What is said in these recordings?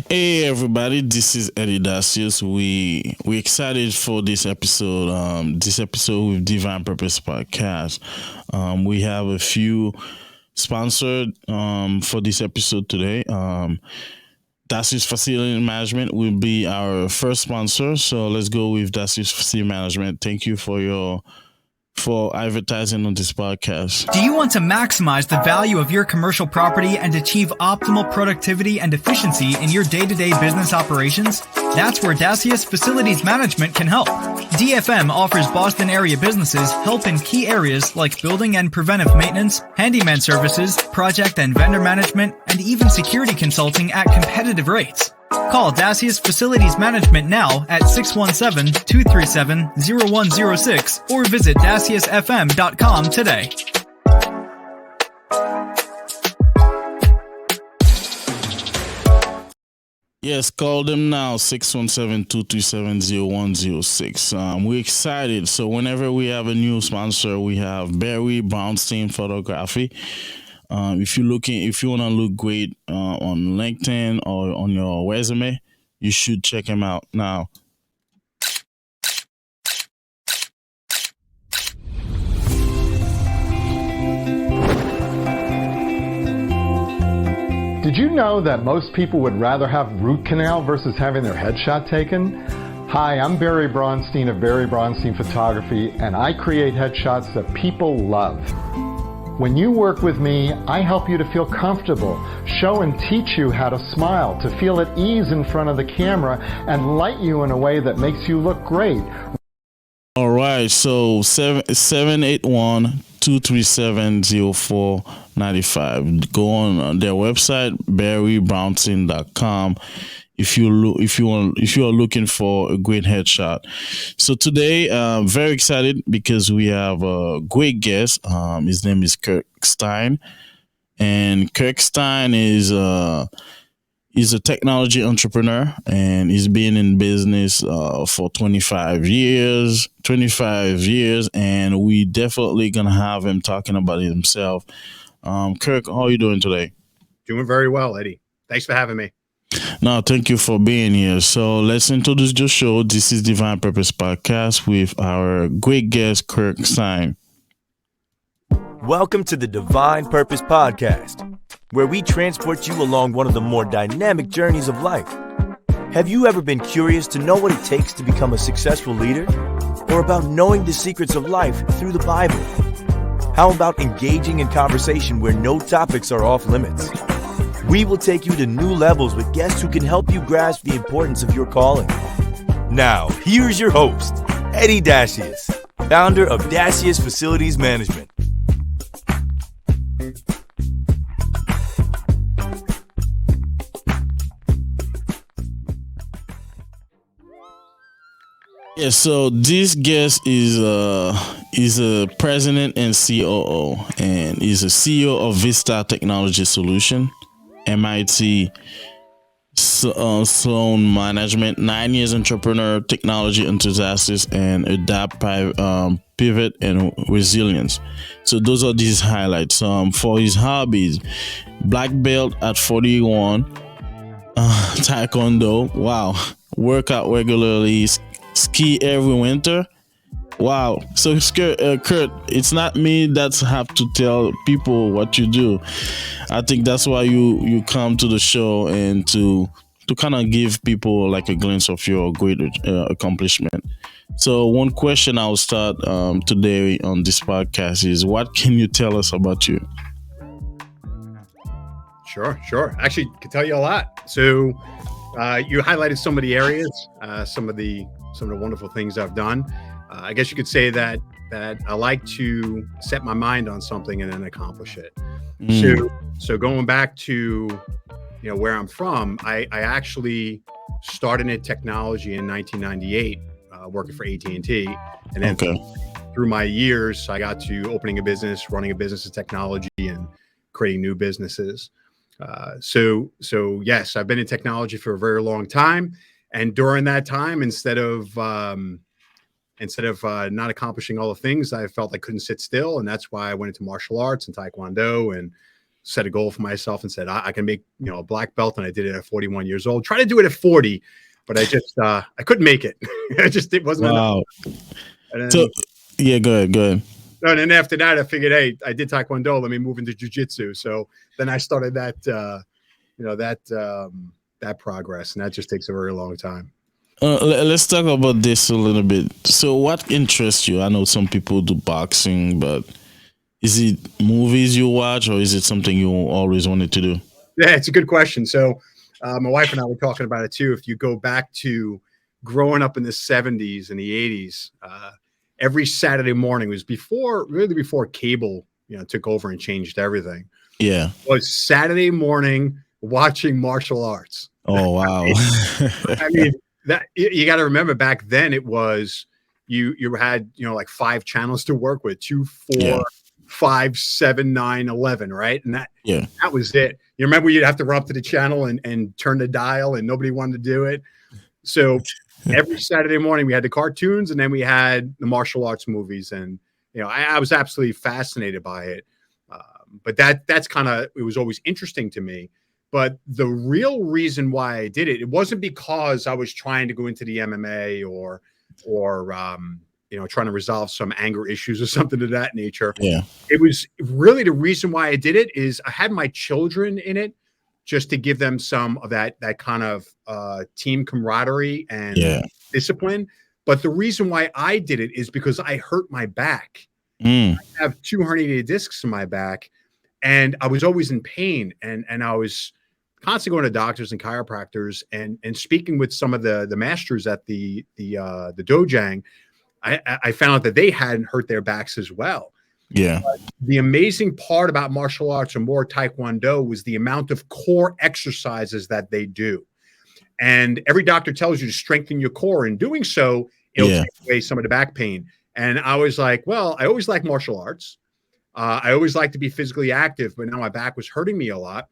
Hey everybody, this is Eddy Dacius. We excited for this episode. This episode with Divine Purpose Podcast. We have a few sponsored for this episode today. Dacius Facility Management will be our first sponsor. So let's go with Dacius Facility Management. Thank you for advertising on this podcast. Do you want to maximize the value of your commercial property and achieve optimal productivity and efficiency in your day-to-day business operations? That's where Dacius Facilities Management can help. DFM offers Boston area businesses help in key areas like building and preventive maintenance, handyman services, project and vendor management, and even security consulting at competitive rates. Call Dacius Facilities Management now at 617-237-0106 or visit daciusfm.com today. Yes, call them now, 617-237-0106. We're excited. So whenever we have a new sponsor, we have Barry Brownstein Photography. If you want to look great on LinkedIn or on your resume, you should check him out now. Did you know that most people would rather have root canal versus having their headshot taken? Hi, I'm Barry Braunstein of Barry Braunstein Photography, and I create headshots that people love. When you work with me, I help you to feel comfortable, show and teach you how to smile, to feel at ease in front of the camera, and light you in a way that makes you look great. All right, so 781-237-0495. Go on their website, barrybrownstein.com. If you are looking for a great headshot. So today, very excited because we have a great guest. His name is Kirk Stein, and Kirk Stein is a technology entrepreneur, and he's been in business for 25 years, and we definitely gonna have him talking about himself. Kirk, how are you doing today? Doing very well, Eddie. Thanks for having me. No, thank you for being here. So let's introduce the show. This is Divine Purpose Podcast with our great guest, Kirk Stein. Welcome to the Divine Purpose Podcast, where we transport you along one of the more dynamic journeys of life. Have you ever been curious to know what it takes to become a successful leader? Or about knowing the secrets of life through the Bible? How about engaging in conversation where no topics are off limits? We will take you to new levels with guests who can help you grasp the importance of your calling. Now, here's your host, Eddy Dacius, founder of Dacius Facilities Management. Yeah, so this guest is a president and COO, and he's a CEO of Vista Technology Solution, MIT Sloan Management, 9 years entrepreneur, technology enthusiast, and adapt, pivot, and resilience. So those are these highlights. For his hobbies, black belt at 41, taekwondo, wow, workout regularly, ski every winter. Wow. So Kurt, it's not me that's have to tell people what you do. I think that's why you come to the show and to kind of give people like a glimpse of your great accomplishment. So one question I'll start today on this podcast is, what can you tell us about you? Sure. Actually, I can tell you a lot. So you highlighted some of the areas, some of the wonderful things I've done. I guess you could say that I like to set my mind on something and then accomplish it. So going back to where I'm from, I actually started in technology in 1998, working for AT&T, and then through my years, I got to opening a business, running a business in technology, and creating new businesses. So yes, I've been in technology for a very long time, and during that time, instead of not accomplishing all the things, I felt I couldn't sit still. And that's why I went into martial arts and taekwondo and set a goal for myself and said, I can make, a black belt. And I did it at 41 years old. Try to do it at 40, but I just, I couldn't make it. It wasn't enough. And then, So, yeah, go ahead. And then after that, I figured, hey, I did Taekwondo. Let me move into jiu-jitsu. So then I started that, that progress, and that just takes a very long time. Let's talk about this a little bit. So what interests you? I know some people do boxing, but is it movies you watch, or is it something you always wanted to do? Yeah, it's a good question. So my wife and I were talking about it too. If you go back to growing up in the 70s and the 80s, every Saturday morning was before cable, took over and changed everything. Yeah. It was Saturday morning watching martial arts. Oh, wow. I mean, that you got to remember back then it was you had, like 5 channels to work with, 2, 4, 5, 7, 9, 11, right? And that was it. You remember you'd have to run up to the channel and turn the dial, and nobody wanted to do it. So every Saturday morning we had the cartoons, and then we had the martial arts movies, and I was absolutely fascinated by it. But that's kind of, it was always interesting to me. But the real reason why I did it wasn't because I was trying to go into the MMA or trying to resolve some anger issues or something of that nature. Yeah. It was really, the reason why I did it is I had my children in it just to give them some of that kind of team camaraderie and discipline. But the reason why I did it is because I hurt my back. I have 2 herniated discs in my back, and I was always in pain, and I was constantly going to doctors and chiropractors and speaking with some of the masters at the dojang. I found out that they hadn't hurt their backs as well. Yeah. The amazing part about martial arts, or more Taekwondo, was the amount of core exercises that they do. And every doctor tells you to strengthen your core. In doing so, it'll take away some of the back pain. And I was like, well, I always liked martial arts. I always liked to be physically active, but now my back was hurting me a lot.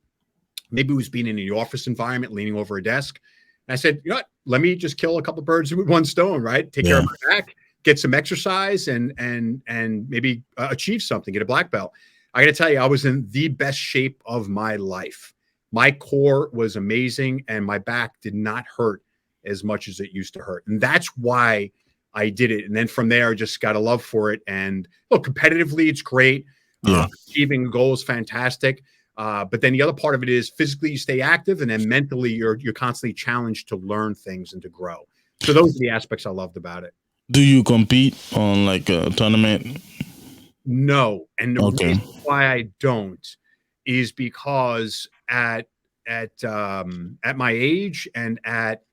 Maybe it was being in the office environment, leaning over a desk. And I said, you know what? Let me just kill a couple of birds with one stone, right? Take care of my back, get some exercise, and maybe achieve something, get a black belt. I got to tell you, I was in the best shape of my life. My core was amazing, and my back did not hurt as much as it used to hurt. And that's why I did it. And then from there, I just got a love for it. And look, competitively, it's great. Achieving a goal is fantastic. But then the other part of it is physically you stay active, and then mentally you're constantly challenged to learn things and to grow. So those are the aspects I loved about it. Do you compete on like a tournament? No. And the reason why I don't is because at my age and at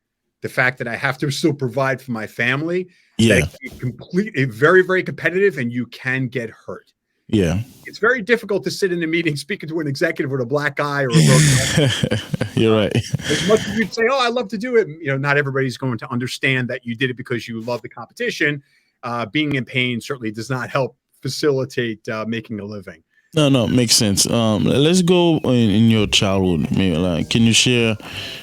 the fact that I have to still provide for my family, that it's completely very, very competitive, and you can get hurt. Yeah. It's very difficult to sit in a meeting speaking to an executive with a black eye or a broken eye. You're right. As much as you'd say, oh, I love to do it, not everybody's going to understand that you did it because you love the competition. Being in pain certainly does not help facilitate making a living. No, makes sense. Let's go in your childhood. Maybe, can you share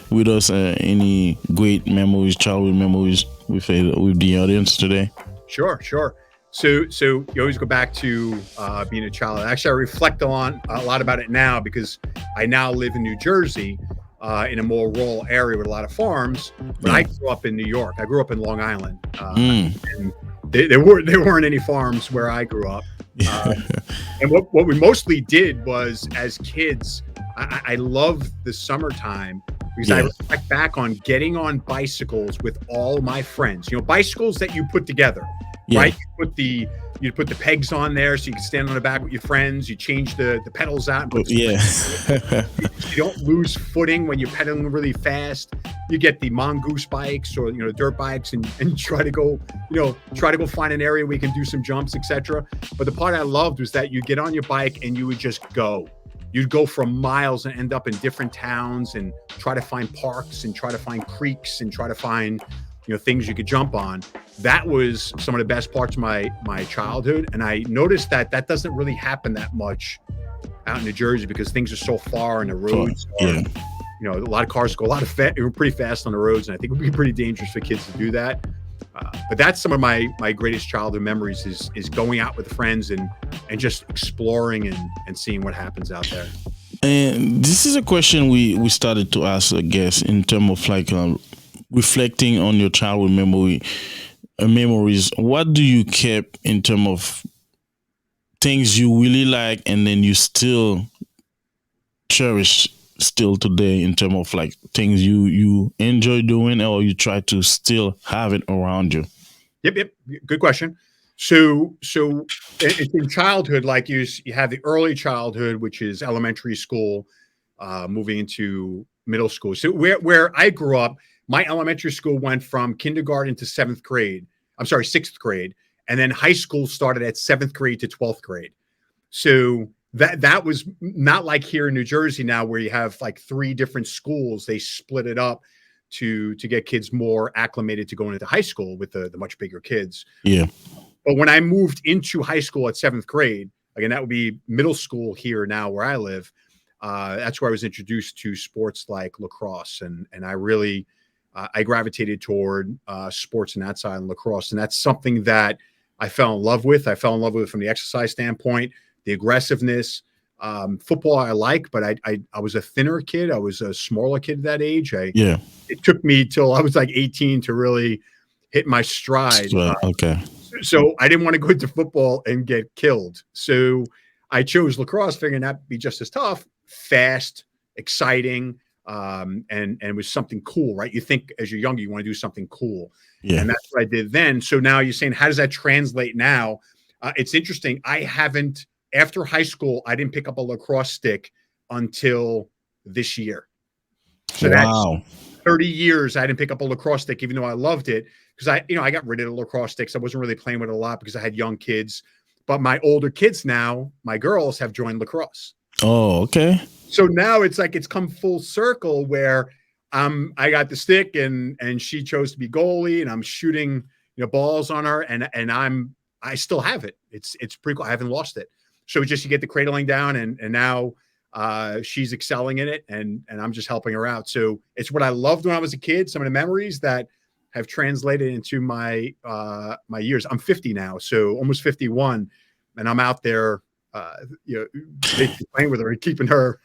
with us any great memories, childhood memories with the audience today? Sure. So you always go back to being a child. Actually, I reflect on a lot about it now because I now live in New Jersey, in a more rural area with a lot of farms. But I grew up in New York. I grew up in Long Island, and there weren't any farms where I grew up. And what we mostly did was, as kids, I loved the summertime because I reflect back on getting on bicycles with all my friends. Bicycles that you put together. Right, you put the pegs on there so you can stand on the back with your friends. You change the pedals out. You don't lose footing when you're pedaling really fast. You get the mongoose bikes or dirt bikes and try to go find an area where you can do some jumps, etc. But the part I loved was that you get on your bike and you would just go. You'd go for miles and end up in different towns and try to find parks and try to find creeks and try to find things you could jump on. That was some of the best parts of my childhood. And I noticed that doesn't really happen that much out in New Jersey because things are so far and the roads are, a lot of cars go pretty fast on the roads. And I think it would be pretty dangerous for kids to do that. But that's some of my greatest childhood memories is going out with friends and just exploring and seeing what happens out there. And this is a question we started to ask, I guess, in terms of like reflecting on your childhood memories. What do you keep in terms of things you really like, and then you still cherish still today in terms of like things you enjoy doing, or you try to still have it around you? Yep. Good question. So it's in childhood, like you have the early childhood, which is elementary school, moving into middle school. So where I grew up, my elementary school went from kindergarten to sixth grade. And then high school started at 7th grade to 12th grade. So that was not like here in New Jersey now, where you have like 3 different schools. They split it up to get kids more acclimated to going into high school with the much bigger kids. Yeah. But when I moved into high school at 7th grade, again, that would be middle school here now where I live. That's where I was introduced to sports like lacrosse. And I really, I gravitated toward sports in that side and lacrosse. And that's something that I fell in love with. I fell in love with it from the exercise standpoint, the aggressiveness. Football I like, but I was a thinner kid. I was a smaller kid at that age. It took me till I was like 18 to really hit my stride. Okay. So I didn't want to go into football and get killed. So I chose lacrosse, figuring that'd be just as tough, fast, exciting, and was something cool, right? You think as you're younger, you want to do something cool. Yeah. And that's what I did then. So now you're saying, how does that translate now? It's interesting. After high school, I didn't pick up a lacrosse stick until this year. So wow. That's 30 years I didn't pick up a lacrosse stick, even though I loved it, because I got rid of the lacrosse sticks. I wasn't really playing with it a lot because I had young kids. But my older kids now, my girls, have joined lacrosse. Oh, okay. So now it's like it's come full circle where I got the stick and she chose to be goalie, and I'm shooting balls on her, and I still have it. It's pretty cool. I haven't lost it. So just you get the cradling down, and now she's excelling in it, and I'm just helping her out. So it's what I loved when I was a kid. Some of the memories that have translated into my my years. I'm 50 now, so almost 51, and I'm out there, playing with her and keeping her.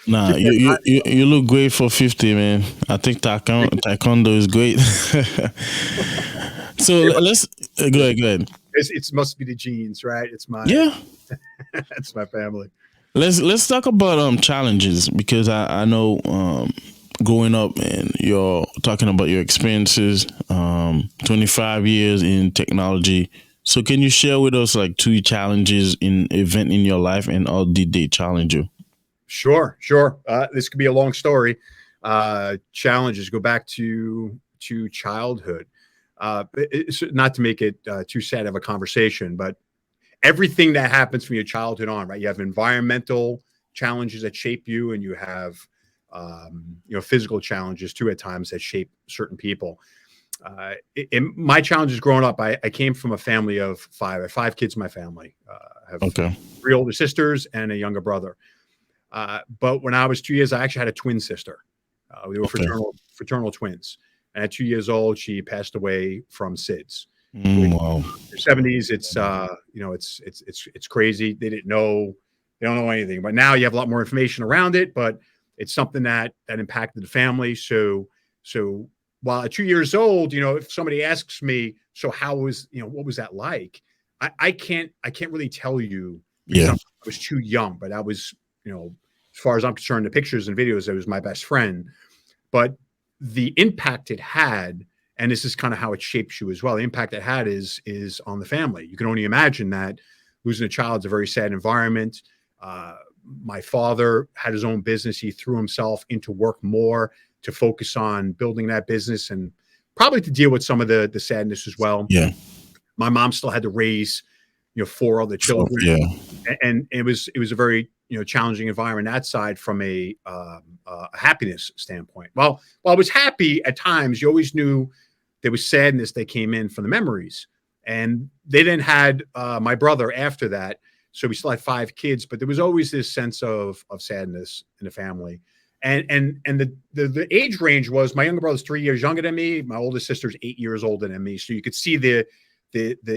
Nah, you look great for 50, man. I think taekwondo is great. So let's go ahead. It must be the genes, right? It's my it's my family. Let's talk about challenges, because I know growing up and you're talking about your experiences, 25 years in technology. So can you share with us like 2 challenges in event in your life, and how did they challenge you? Sure. This could be a long story. Challenges go back to childhood. It's not to make it too sad of a conversation, but everything that happens from your childhood on, right? You have environmental challenges that shape you, and you have physical challenges too at times that shape certain people. In my challenges growing up, I came from a family of 5. I have 5 kids in my family. I have 3 older sisters and a younger brother. But when I was 2 years, I actually had a twin sister. We were fraternal twins. And at 2 years old, she passed away from SIDS. Wow. In the 70s, it's crazy. They don't know anything. But now you have a lot more information around it. But it's something that impacted the family. So while at 2 years old, if somebody asks me, so how was, what was that like? I can't really tell you. Because I was too young, but I was, as far as I'm concerned, the pictures and videos, it was my best friend. But the impact it had, and this is kind of how it shapes you as well, the impact it had is on the family. You can only imagine that losing a child is a very sad environment. My father had his own business. He threw himself into work more to focus on building that business, and probably to deal with some of the sadness as well. Yeah. My mom still had to raise, 4 other children. And it was a very, challenging environment that side from a happiness standpoint. While I was happy at times, you always knew there was sadness that came in from the memories. And they then had my brother after that. So we still had 5 kids, but there was always this sense of sadness in the family. And the age range was, my younger brother's 3 years younger than me. My oldest sister's 8 years older than me. So you could see the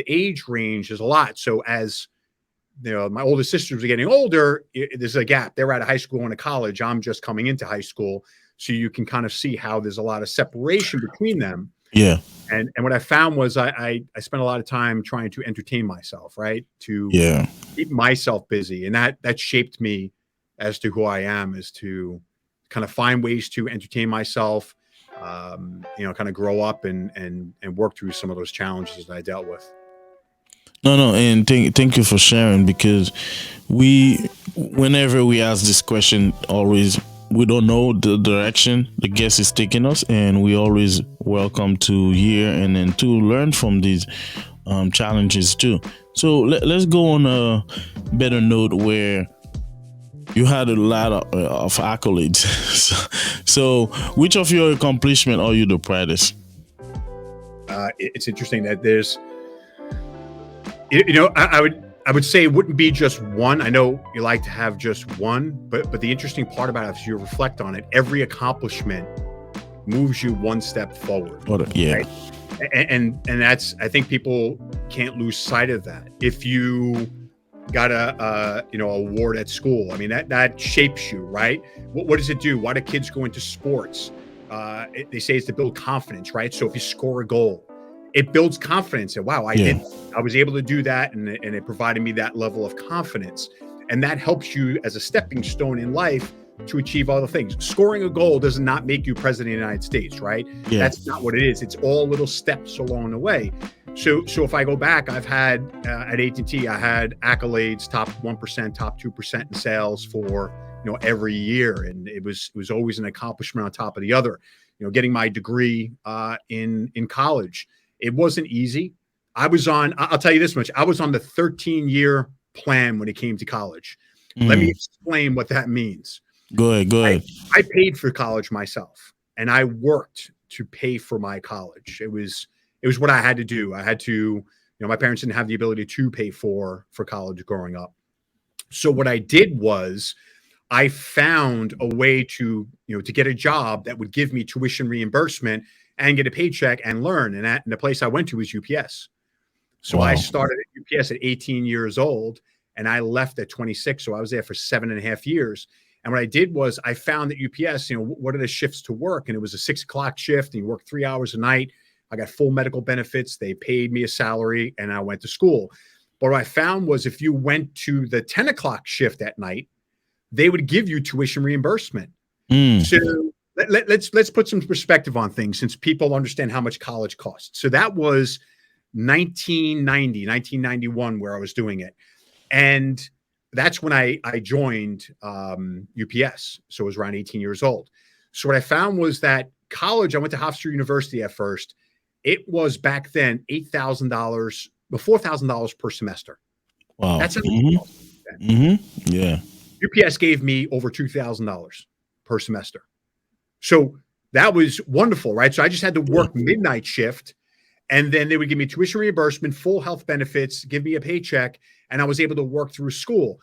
age range is a lot. So as my oldest sisters were getting older, there's a gap. They were out of high school and to college. I'm just coming into high school. So you can kind of see how there's a lot of separation between them. Yeah. And what I found was I spent a lot of time trying to entertain myself, right? To keep myself busy. And that shaped me as to who I am, is to kind of find ways to entertain myself, kind of grow up and work through some of those challenges that I dealt with. No, and thank you for sharing, because whenever we ask this question, always, we don't know the direction the guest is taking us, and we always welcome to hear and then to learn from these challenges too. So let's go on a better note, where you had a lot of accolades. So which of your accomplishments are you the proudest? It's interesting that there's, I would say it wouldn't be just one. I know you like to have just one, but the interesting part about it is you reflect on it. Every accomplishment moves you one step forward. Yeah. Right? And that's, I think people can't lose sight of that. If you got a award at school, I mean, that shapes you, right? What does it do? Why do kids go into sports? They say it's to build confidence, right? So if you score a goal, it builds confidence. And wow, I was able to do that, and it provided me that level of confidence. And that helps you as a stepping stone in life to achieve other things. Scoring a goal does not make you president of the United States, right? Yeah. That's not what it is. It's all little steps along the way. So if I go back, I've had at AT&T, I had accolades, top 1%, top 2% in sales for every year, and it was always an accomplishment on top of the other. Getting my degree in college, it wasn't easy. I'll tell you this much, I was on the 13-year plan when it came to college. Let me explain what that means. Go ahead. I paid for college myself, and I worked to pay for my college. It was what I had to do. I had to, my parents didn't have the ability to pay for college growing up. So what I did was I found a way to get a job that would give me tuition reimbursement and get a paycheck and learn. And the place I went to was UPS. So I started at UPS at 18 years old, and I left at 26. So I was there for 7.5 years. And what I did was I found that UPS, what are the shifts to work? And it was a 6 o'clock shift, and you work 3 hours a night. I got full medical benefits. They paid me a salary, and I went to school. But what I found was if you went to the 10 o'clock shift at night, they would give you tuition reimbursement. So let's put some perspective on things, since people understand how much college costs. So that was 1991 where I was doing it. And that's when I joined UPS. So I was around 18 years old. So what I found was that college, I went to Hofstra University at first. It was back then $8,000, $4,000 per semester. Wow. That's Yeah. UPS gave me over $2,000 per semester. So that was wonderful, right? So I just had to work midnight shift, and then they would give me tuition reimbursement, full health benefits, give me a paycheck, and I was able to work through school.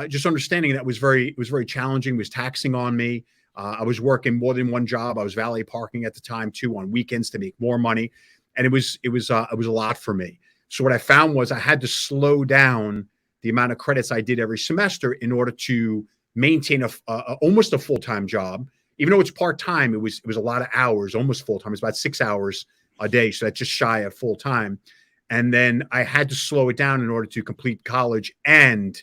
Just understanding that was very challenging, was taxing on me. I was working more than one job. I was valet parking at the time too, on weekends to make more money. And it was a lot for me. So what I found was I had to slow down the amount of credits I did every semester in order to maintain almost a full-time job. Even though it's part-time, it was a lot of hours, almost full-time. It's about 6 hours a day. So that's just shy of full-time. And then I had to slow it down in order to complete college and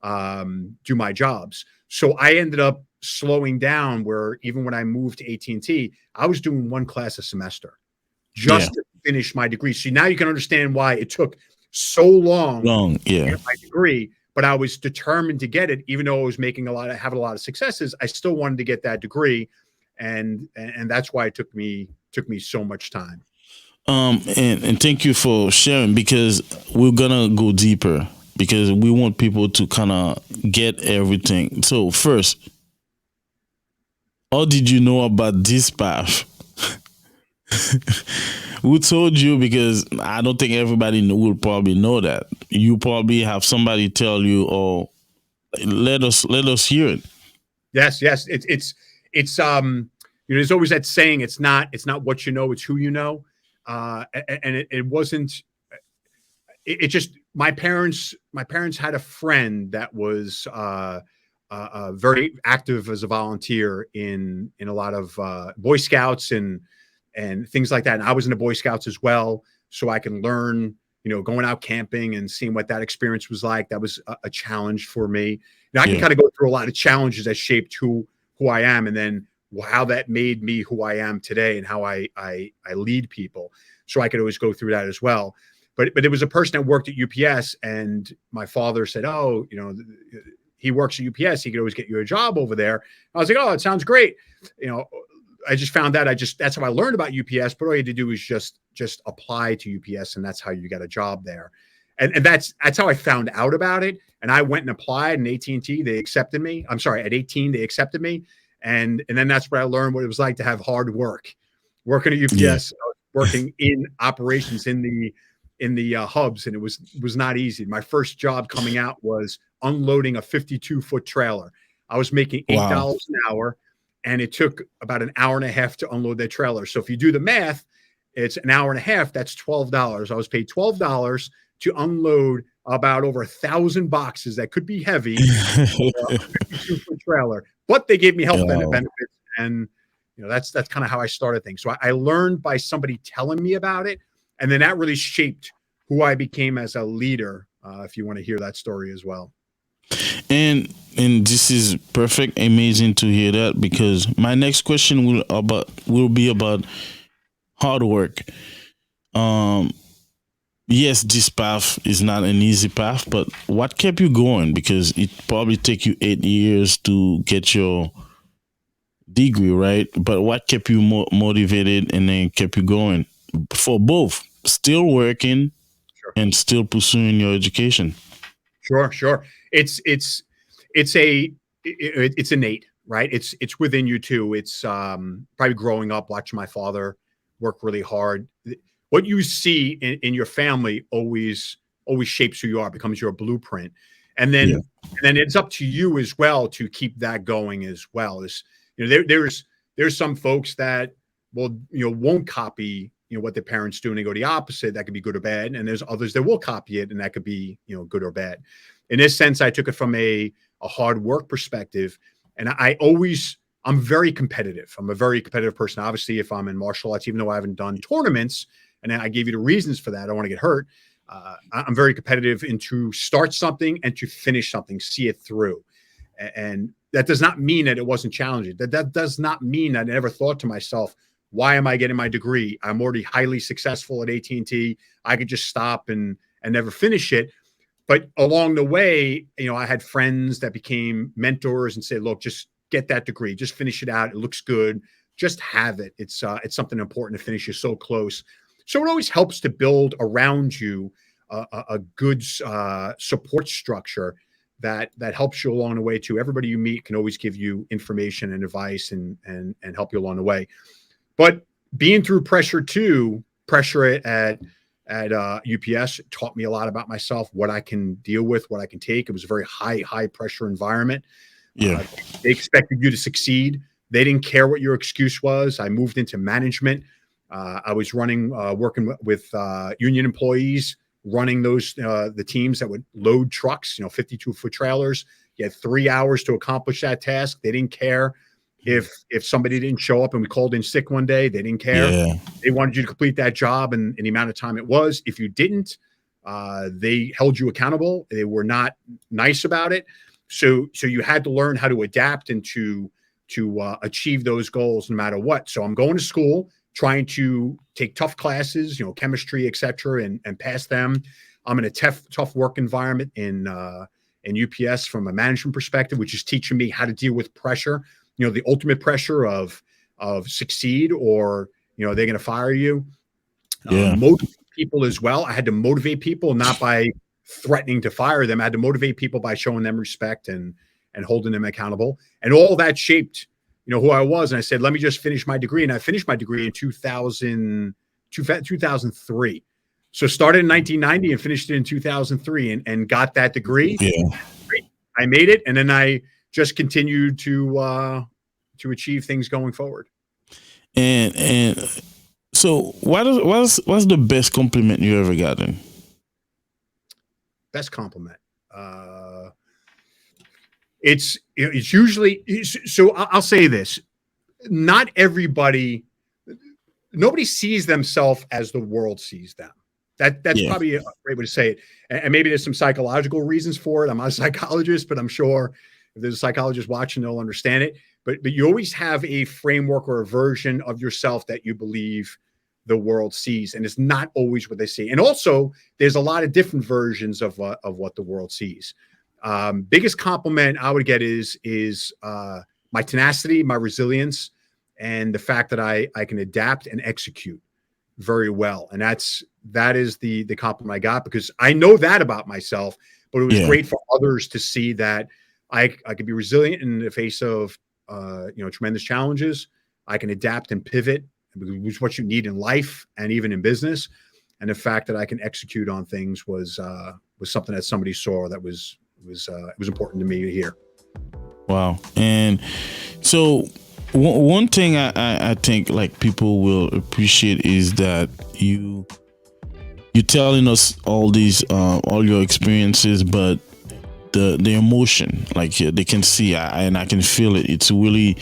do my jobs. So I ended up slowing down, where even when I moved to AT&T, I was doing one class a semester just to finish my degree. So now you can understand why it took so long to get my degree, but I was determined to get it. Even though I was having a lot of successes, I still wanted to get that degree. And that's why it took me so much time. And thank you for sharing, because we're gonna go deeper, because we want people to kind of get everything. So first, how did you know about this path? Who told you? Because I don't think everybody will probably know that. You probably have somebody tell you, or let us hear it. Yes. It's there's always that saying, it's not what you know, it's who you know. And it wasn't, it just, my parents had a friend that was very active as a volunteer in a lot of Boy Scouts and things like that. And I was in the Boy Scouts as well, so I can learn, going out camping and seeing what that experience was like. That was a challenge for me. Now I can kind of go through a lot of challenges that shaped who I am, and then how that made me who I am today, and how I lead people. So I could always go through that as well. But there was a person that worked at UPS, and my father said, "Oh, he works at UPS. He could always get you a job over there." I was like, "Oh, it sounds great." I just found out. That's how I learned about UPS. But all you had to do was just apply to UPS, and that's how you got a job there. And that's how I found out about it. And I went and applied, and AT&T, they accepted me. I'm sorry, at 18 they accepted me, and then that's where I learned what it was like to have hard work. Working at UPS, working in operations in the hubs, and it was not easy. My first job coming out was unloading a 52-foot trailer. I was making $8 an hour, and it took about an hour and a half to unload that trailer. So if you do the math, it's an hour and a half. That's $12. I was paid $12 to unload about over 1,000 boxes that could be heavy, 52-foot trailer. But they gave me health benefits, and that's kind of how I started things. So I learned by somebody telling me about it, and then that really shaped who I became as a leader. If you want to hear that story as well. And this is perfect, amazing to hear that, because my next question will be about hard work. Yes, this path is not an easy path, but what kept you going? Because it probably took you 8 years to get your degree, right? But what kept you motivated and then kept you going for both still working and still pursuing your education? Sure. It's innate, right? It's within you too. It's probably growing up watching my father work really hard. What you see in your family always shapes who you are, becomes your blueprint, and then it's up to you as well to keep that going as well. There's some folks that won't copy what their parents do, and they go the opposite. That could be good or bad. And there's others that will copy it, and that could be good or bad. In this sense, I took it from a hard work perspective, and I'm very competitive. I'm a very competitive person. Obviously, if I'm in martial arts, even though I haven't done tournaments, and I gave you the reasons for that, I don't want to get hurt. I'm very competitive and to start something and to finish something, see it through. And that does not mean that it wasn't challenging. That does not mean that I never thought to myself, why am I getting my degree? I'm already highly successful at AT&T. I could just stop and never finish it. But along the way, I had friends that became mentors and said, look, just get that degree, just finish it out. It looks good. Just have it. It's something important to finish. You're so close. So it always helps to build around you a good support structure that helps you along the way too. Everybody you meet can always give you information and advice and help you along the way. But being through pressure at UPS taught me a lot about myself, what I can deal with, what I can take. It was a very high pressure environment. They expected you to succeed. They didn't care what your excuse was. I moved into management. I was working with union employees, running the teams that would load trucks, 52-foot trailers. You had 3 hours to accomplish that task. They didn't care if somebody didn't show up and we called in sick one day. They didn't care. They wanted you to complete that job in the amount of time it was. If you didn't, they held you accountable. They were not nice about it. So you had to learn how to adapt and to achieve those goals no matter what. So I'm going to school, trying to take tough classes, chemistry, et cetera, and pass them. I'm in a tough work environment in UPS from a management perspective, which is teaching me how to deal with pressure, the ultimate pressure of succeed or, they're going to fire you. Motivate people as well. I had to motivate people, not by threatening to fire them. I had to motivate people by showing them respect and holding them accountable. And all that shaped who I was. And I said, let me just finish my degree. And I finished my degree in 2003. So started in 1990 and finished it in 2003 and got that degree. I made it. And then I just continued to achieve things going forward. And so what's the best compliment you ever gotten? Best compliment. It's usually, so I'll say this. Not everybody, nobody sees themselves as the world sees them. That's probably a great way to say it. And maybe there's some psychological reasons for it. I'm not a psychologist, but I'm sure if there's a psychologist watching, they'll understand it. But you always have a framework or a version of yourself that you believe the world sees, and it's not always what they see. And also, there's a lot of different versions of what the world sees. Biggest compliment I would get is my tenacity, my resilience, and the fact that I can adapt and execute very well. And that is the compliment I got, because I know that about myself, but it was great for others to see that I could be resilient in the face of tremendous challenges. I can adapt and pivot, which is what you need in life and even in business. And the fact that I can execute on things was something that somebody saw that was important to me to hear. Wow. And so one thing I think like people will appreciate is that you're telling us all these all your experiences, but the emotion, like they can see and I can feel it. It's really,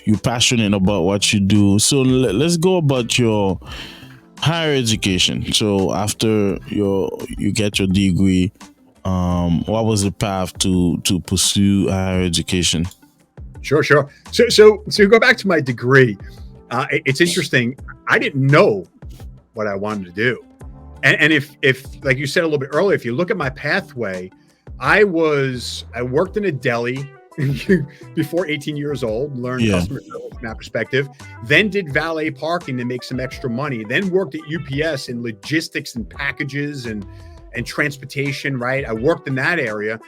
you're passionate about what you do. So let's go about your higher education. So after you get your degree, what was the path to pursue higher education? Sure. So go back to my degree. It's interesting. I didn't know what I wanted to do. And if like you said a little bit earlier, if you look at my pathway, I worked in a deli before 18 years old, learned customer service from that perspective, then did valet parking to make some extra money, then worked at UPS in logistics and packages and transportation, right? I worked in that area,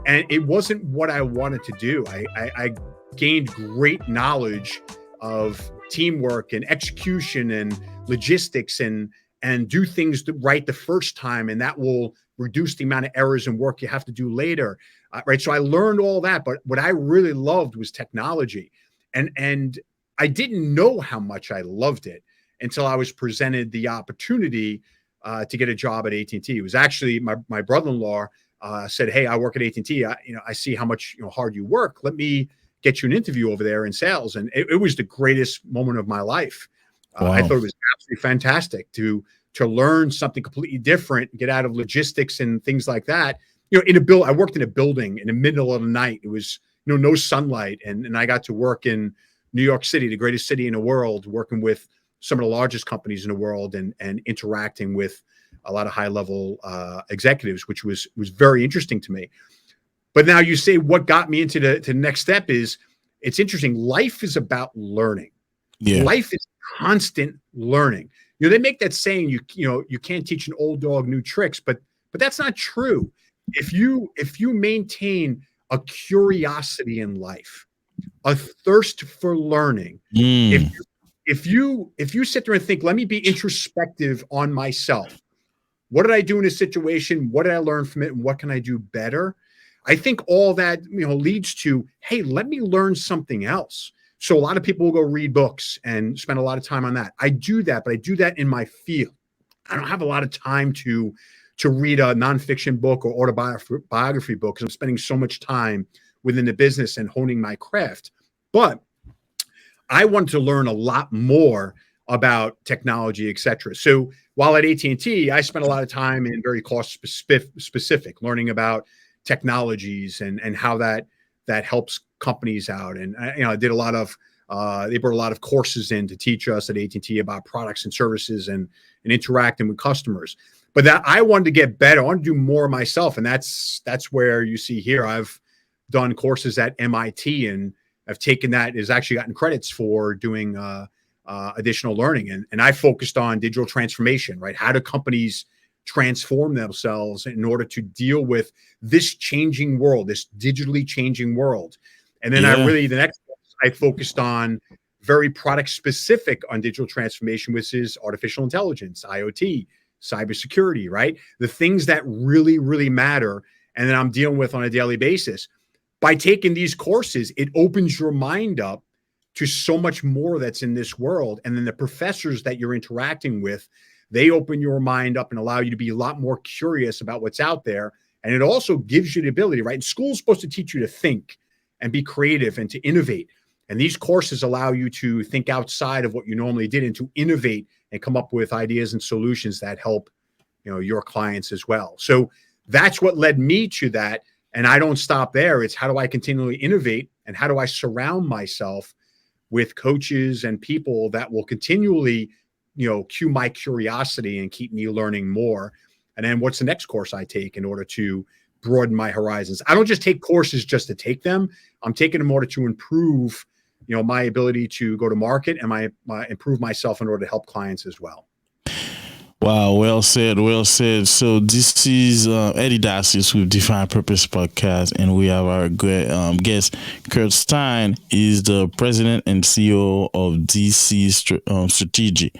and it wasn't what I wanted to do. I gained great knowledge of teamwork and execution and logistics and do things right the first time, and that will reduce the amount of errors and work you have to do later, right? So I learned all that, but what I really loved was technology, and I didn't know how much I loved it until I was presented the opportunity to get a job at AT&T. It was actually my brother-in-law said, "Hey, I work at AT&T. I see how much hard you work. Let me get you an interview over there in sales." And it was the greatest moment of my life. Wow. I thought it was absolutely fantastic to learn something completely different, get out of logistics and things like that. I worked in a building in the middle of the night. It was no sunlight, and I got to work in New York City, the greatest city in the world, working with some of the largest companies in the world and interacting with a lot of high level executives, which was very interesting to me. But now you say what got me into the next step is, it's interesting. Life is about learning. Yeah. Life is constant learning. They make that saying, you can't teach an old dog new tricks, but that's not true. If you maintain a curiosity in life, a thirst for learning, if you sit there and think, let me be introspective on myself. What did I do in a situation? What did I learn from it? And what can I do better? I think all that, leads to, hey, let me learn something else. So a lot of people will go read books and spend a lot of time on that. I do that, but I do that in my field. I don't have a lot of time to read a nonfiction book or autobiography book, because I'm spending so much time within the business and honing my craft. But I wanted to learn a lot more about technology, et cetera. So while at AT&T, I spent a lot of time in very cost specific, learning about technologies and how that helps companies out. And I did a lot of they brought a lot of courses in to teach us at AT&T about products and services and interacting with customers. But that I wanted to get better. I want to do more myself, and that's where you see here I've done courses at MIT, and I've taken that, has actually gotten credits for doing additional learning. And I focused on digital transformation, right? How do companies transform themselves in order to deal with this changing world, this digitally changing world? And then I focused on very product specific on digital transformation, which is artificial intelligence, IoT, cybersecurity, right? The things that really, really matter. And then I'm dealing with on a daily basis. By taking these courses, it opens your mind up to so much more that's in this world. And then the professors that you're interacting with, they open your mind up and allow you to be a lot more curious about what's out there. And it also gives you the ability, right? And school's supposed to teach you to think and be creative and to innovate. And these courses allow you to think outside of what you normally did and to innovate and come up with ideas and solutions that help, your clients as well. So that's what led me to that. And I don't stop there. It's how do I continually innovate and how do I surround myself with coaches and people that will continually, cue my curiosity and keep me learning more. And then what's the next course I take in order to broaden my horizons? I don't just take courses just to take them. I'm taking them in order to improve, my ability to go to market and my improve myself in order to help clients as well. Wow, well said, well said. So this is Eddy Dacius with Define Purpose Podcast, and we have our great guest, Kurt Stein, is the president and CEO of DCT Strategy.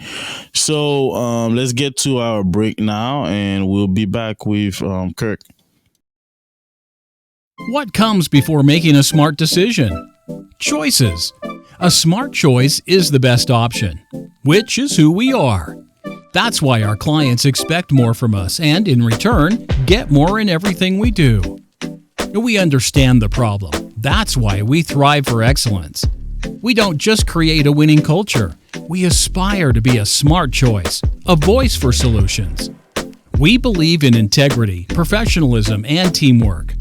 So let's get to our break now, and we'll be back with Kurt. What comes before making a smart decision? Choices. A smart choice is the best option, which is who we are. That's why our clients expect more from us and, in return, get more in everything we do. We understand the problem. That's why we thrive for excellence. We don't just create a winning culture. We aspire to be a smart choice, a voice for solutions. We believe in integrity, professionalism, and teamwork.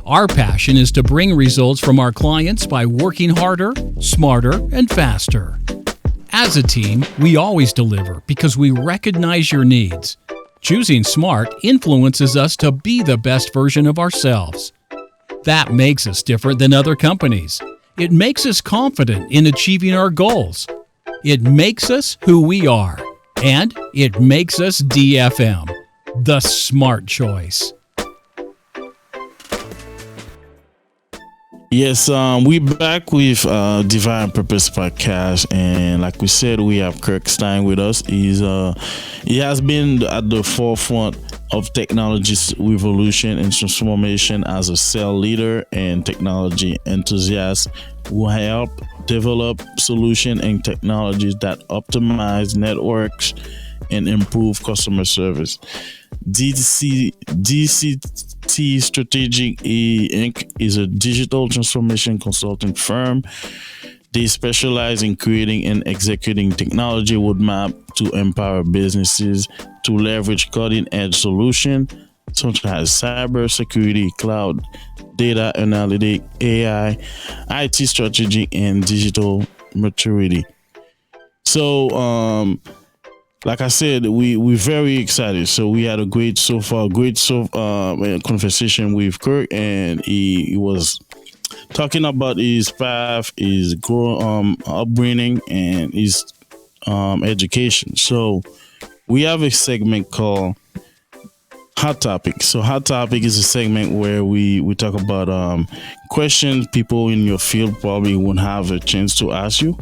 Our passion is to bring results from our clients by working harder, smarter, and faster. As a team, we always deliver because we recognize your needs. Choosing smart influences us to be the best version of ourselves. That makes us different than other companies. It makes us confident in achieving our goals. It makes us who we are. And it makes us DFM, the smart choice. Yes, we back with Divine Purpose Podcast, and like we said, we have Kurt Stein with us. He has been at the forefront of technology's revolution and transformation as a sales leader and technology enthusiast who help develop solutions and technologies that optimize networks and improve customer service. DCT Strategy Inc. is a digital transformation consulting firm. They specialize in creating and executing technology roadmap to empower businesses to leverage cutting-edge solutions such as cybersecurity, cloud, data analytics, AI, IT strategy, and digital maturity. So, like I said, we're very excited. So we had a great conversation with Kirk, and he was talking about his path, his upbringing, and his education. So we have a segment called Hot Topic. So Hot Topic is a segment where we talk about questions people in your field probably won't have a chance to ask you.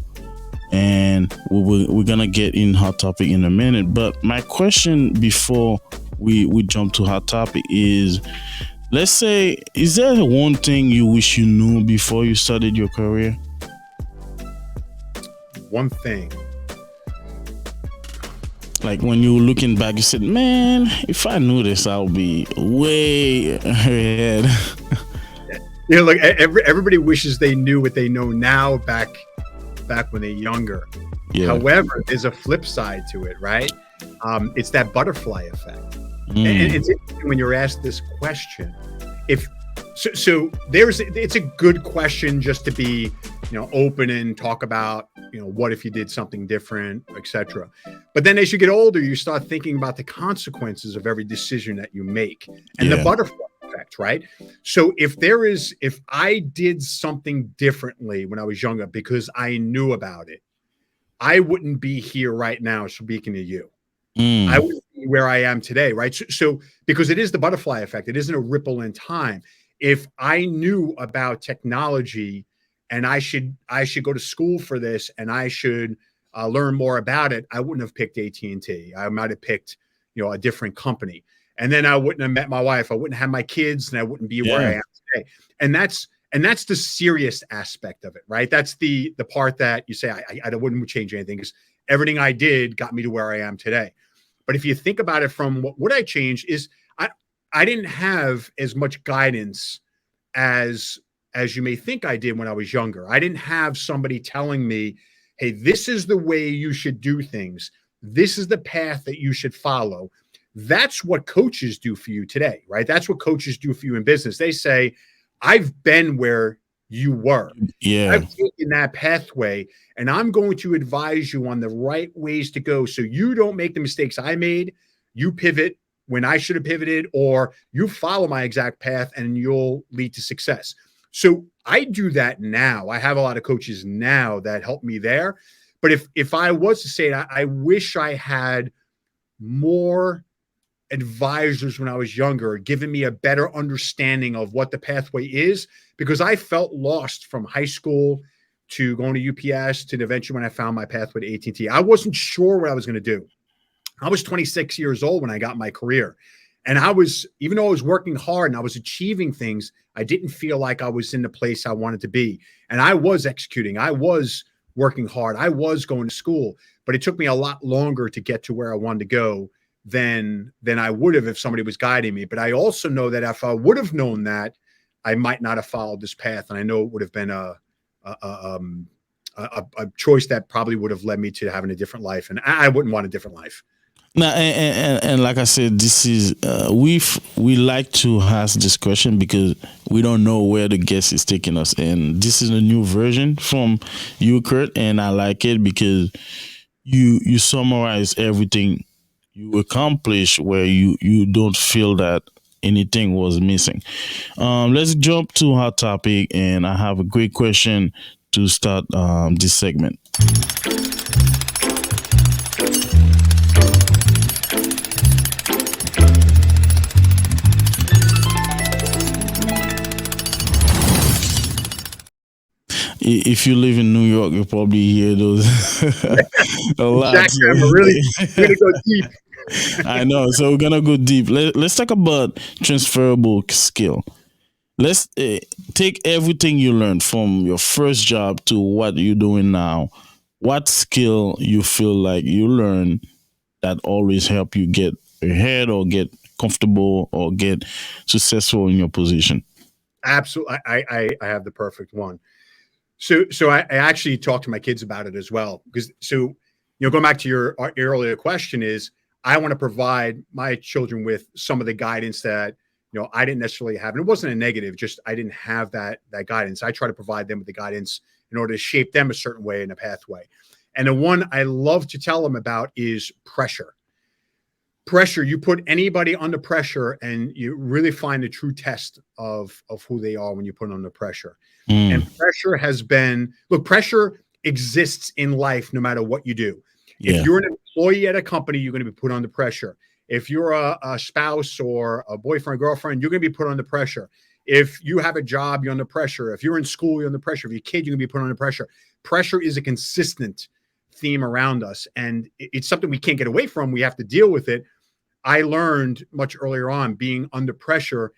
And we're gonna get in Hot Topic in a minute. But my question before we jump to Hot Topic is, let's say, is there one thing you wish you knew before you started your career? One thing. Like when you were looking back, you said, man, if I knew this, I'll be way ahead. Like everybody wishes they knew what they know now back when they're younger. Yeah. However, there's a flip side to it, right? It's that butterfly effect. And it's interesting when you're asked this question. It's a good question just to be, open and talk about, what if you did something different, etc. But then as you get older, you start thinking about the consequences of every decision that you make and the butterfly effect, right? So if I did something differently when I was younger because I knew about it, I wouldn't be here right now speaking to you. I wouldn't be where I am today, right? So because it is the butterfly effect, it isn't a ripple in time. If I knew about technology and I should go to school for this and I should learn more about it, I wouldn't have picked AT&T. I might have picked, a different company. And then I wouldn't have met my wife. I wouldn't have my kids, and I wouldn't be where I am today. And that's the serious aspect of it, right? That's the part that you say, I wouldn't change anything because everything I did got me to where I am today. But if you think about it from what would I change is I didn't have as much guidance as you may think I did when I was younger. I didn't have somebody telling me, hey, this is the way you should do things. This is the path that you should follow. That's what coaches do for you today, right? That's what coaches do for you in business. They say, I've been where you were. Yeah. I've taken that pathway, and I'm going to advise you on the right ways to go so you don't make the mistakes I made. You pivot when I should have pivoted, or you follow my exact path and you'll lead to success. So I do that now. I have a lot of coaches now that help me there. But if I was to say it, I wish I had more advisors when I was younger, giving me a better understanding of what the pathway is, because I felt lost from high school to going to UPS to eventually when I found my pathway to AT&T. I wasn't sure what I was going to do. I was 26 years old when I got my career. And even though I was working hard and I was achieving things, I didn't feel like I was in the place I wanted to be. And I was executing. I was working hard. I was going to school, but it took me a lot longer to get to where I wanted to go than I would have if somebody was guiding me. But I also know that if I would have known that, I might not have followed this path. And I know it would have been a choice that probably would have led me to having a different life. And I wouldn't want a different life. Now, and like I said, this is we like to ask this question because we don't know where the guest is taking us, and this is a new version from you, Kurt, and I like it because you summarize everything you accomplish where you don't feel that anything was missing. Let's jump to our topic, and I have a great question to start this segment. If you live in New York, you'll probably hear those a lot. Exactly. We're gonna go deep. I know. So we're gonna go deep. Let's talk about transferable skill. Let's take everything you learned from your first job to what you're doing now. What skill you feel like you learn that always help you get ahead or get comfortable or get successful in your position? Absolutely. I have the perfect one. So I actually talked to my kids about it as well, because going back to your earlier question is, I want to provide my children with some of the guidance that, I didn't necessarily have. And it wasn't a negative, just I didn't have that guidance. I try to provide them with the guidance in order to shape them a certain way in a pathway. And the one I love to tell them about is pressure. Pressure, you put anybody under pressure and you really find the true test of who they are when you put them under pressure. And pressure exists in life no matter what you do. Yeah. If you're an employee at a company, you're going to be put under pressure. If you're a spouse or a boyfriend, girlfriend, you're going to be put under pressure. If you have a job, you're under pressure. If you're in school, you're under pressure. If you're a kid, you're going to be put under pressure. Pressure is a consistent theme around us, and it's something we can't get away from. We have to deal with it. I learned much earlier on, being under pressure,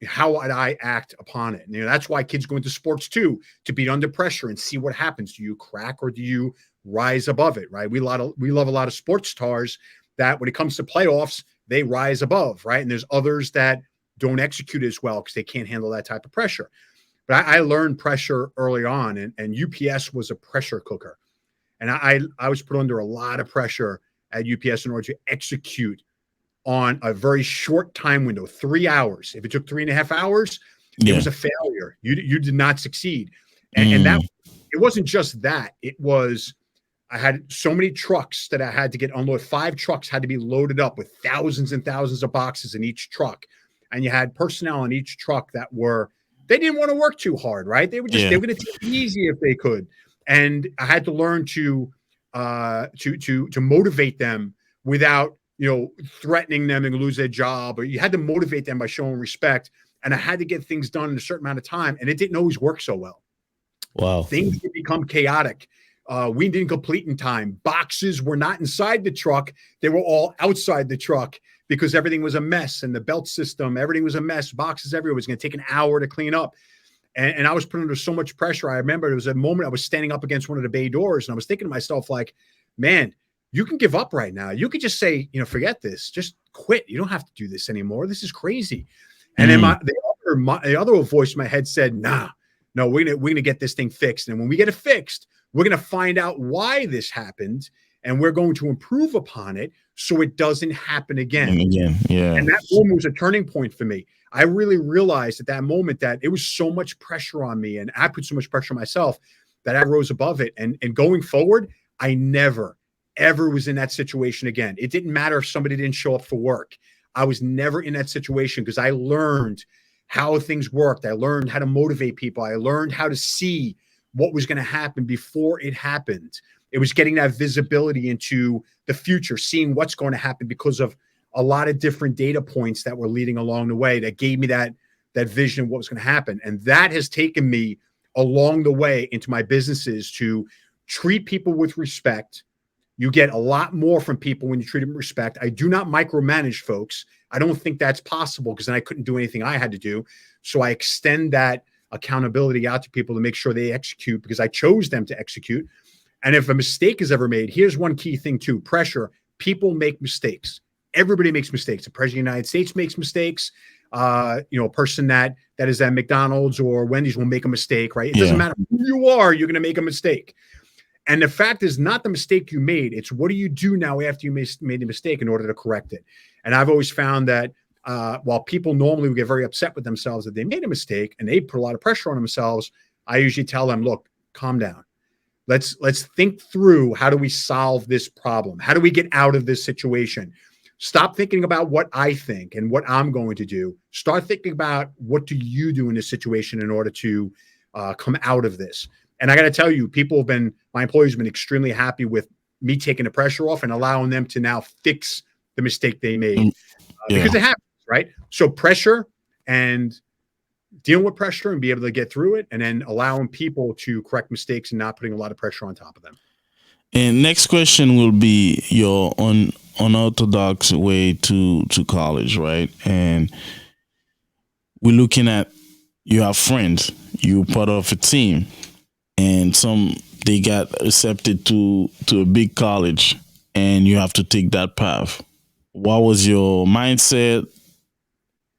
how would I act upon it? And, that's why kids go into sports too, to be under pressure and see what happens. Do you crack or do you rise above it? Right? We love a lot of sports stars that when it comes to playoffs, they rise above, right? And there's others that don't execute as well because they can't handle that type of pressure. But I learned pressure early on, and UPS was a pressure cooker. And I was put under a lot of pressure at UPS in order to execute on a very short time window, 3 hours. If it took 3.5 hours, it was a failure. You did not succeed. And that, it wasn't just that. It was, I had so many trucks that I had to get unloaded. 5 trucks had to be loaded up with thousands and thousands of boxes in each truck. And you had personnel in each truck that they didn't want to work too hard, right? They were they were going to take it easy if they could. And I had to learn to motivate them without, threatening them and lose their job, or you had to motivate them by showing respect. And I had to get things done in a certain amount of time. And it didn't always work so well. Wow. Things could become chaotic. We didn't complete in time. Boxes were not inside the truck. They were all outside the truck because everything was a mess, and the belt system, everything was a mess. Boxes everywhere. It was going to take an hour to clean up. And I was put under so much pressure. I remember there was a moment I was standing up against one of the bay doors, and I was thinking to myself, like, man, you can give up right now. You could just say, forget this, just quit. You don't have to do this anymore. This is crazy. And then the other voice in my head said, no, we're gonna get this thing fixed. And when we get it fixed, we're gonna find out why this happened, and we're going to improve upon it so it doesn't happen again. And that moment was a turning point for me. I really realized at that moment that it was so much pressure on me, and I put so much pressure on myself that I rose above it. And going forward, I never, ever was in that situation again. It didn't matter if somebody didn't show up for work. I was never in that situation because I learned how things worked. I learned how to motivate people. I learned how to see what was going to happen before it happened. It was getting that visibility into the future, seeing what's going to happen because of a lot of different data points that were leading along the way that gave me that vision of what was going to happen. And that has taken me along the way into my businesses to treat people with respect. You get a lot more from people when you treat them with respect. I do not micromanage folks. I don't think that's possible because then I couldn't do anything I had to do. So I extend that accountability out to people to make sure they execute because I chose them to execute. And if a mistake is ever made, here's one key thing too, pressure. People make mistakes. Everybody makes mistakes. The president of the United States makes mistakes. A person that is at McDonald's or Wendy's will make a mistake, right? It doesn't matter who you are, you're going to make a mistake. And the fact is not the mistake you made. It's what do you do now after you made the mistake in order to correct it? And I've always found that while people normally would get very upset with themselves that they made a mistake and they put a lot of pressure on themselves, I usually tell them, look, calm down. Let's think through, how do we solve this problem? How do we get out of this situation? Stop thinking about what I think and what I'm going to do. Start thinking about what do you do in this situation in order to come out of this. And I got to tell you, my employees have been extremely happy with me taking the pressure off and allowing them to now fix the mistake they made because it happens, right? So pressure and dealing with pressure and be able to get through it, and then allowing people to correct mistakes and not putting a lot of pressure on top of them. And next question will be your unorthodox way to college, right? And we're looking at, you have friends, you're part of a team, and they got accepted to a big college, and you have to take that path. What was your mindset?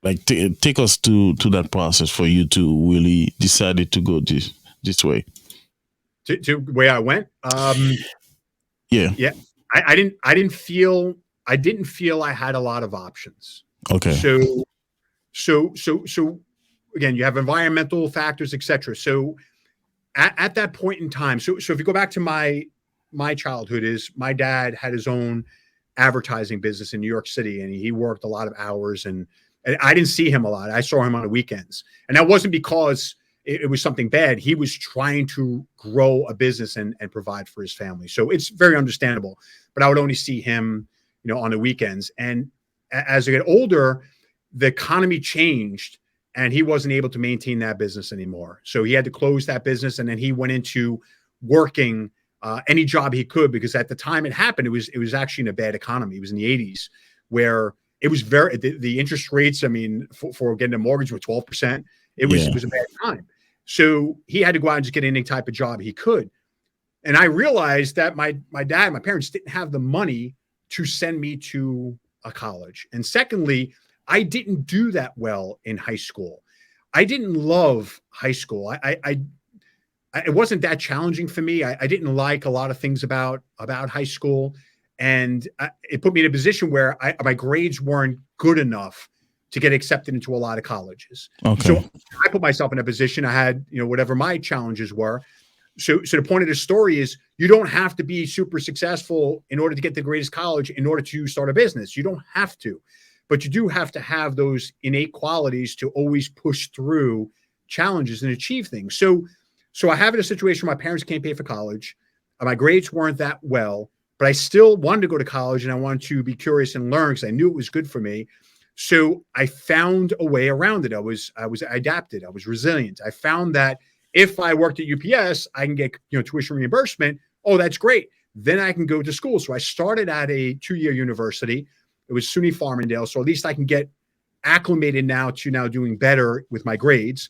Like, take us to that process for you to really decided to go this way. To where I went. Yeah. I didn't feel I had a lot of options. Okay. So again, you have environmental factors, etc. So at that point in time, so if you go back to my childhood, is my dad had his own advertising business in New York City, and he worked a lot of hours, and I didn't see him a lot. I saw him on the weekends, and that wasn't because it was something bad. He was trying to grow a business and provide for his family. So it's very understandable, but I would only see him, on the weekends. And as I get older, the economy changed and he wasn't able to maintain that business anymore. So he had to close that business. And then he went into working any job he could, because at the time it happened, it was actually in a bad economy. It was in the 80s where it was the interest rates, for getting a mortgage were 12%. It was a bad time. So he had to go out and just get any type of job he could. And I realized that my parents didn't have the money to send me to a college. And secondly, I didn't do that well in high school. I didn't love high school. It wasn't that challenging for me. I didn't like a lot of things about high school. And it put me in a position where my grades weren't good enough to get accepted into a lot of colleges. Okay. So I put myself in a position. I had, whatever my challenges were. So the point of the story is, you don't have to be super successful in order to get the greatest college in order to start a business. You don't have to, but you do have to have those innate qualities to always push through challenges and achieve things. So I have in a situation where my parents can't pay for college. My grades weren't that well, but I still wanted to go to college and I wanted to be curious and learn because I knew it was good for me. So I found a way around it. I adapted. I was resilient. I found that if I worked at UPS, I can get tuition reimbursement. Oh, that's great. Then I can go to school. So I started at a 2-year university. It was SUNY Farmingdale. So at least I can get acclimated now to doing better with my grades.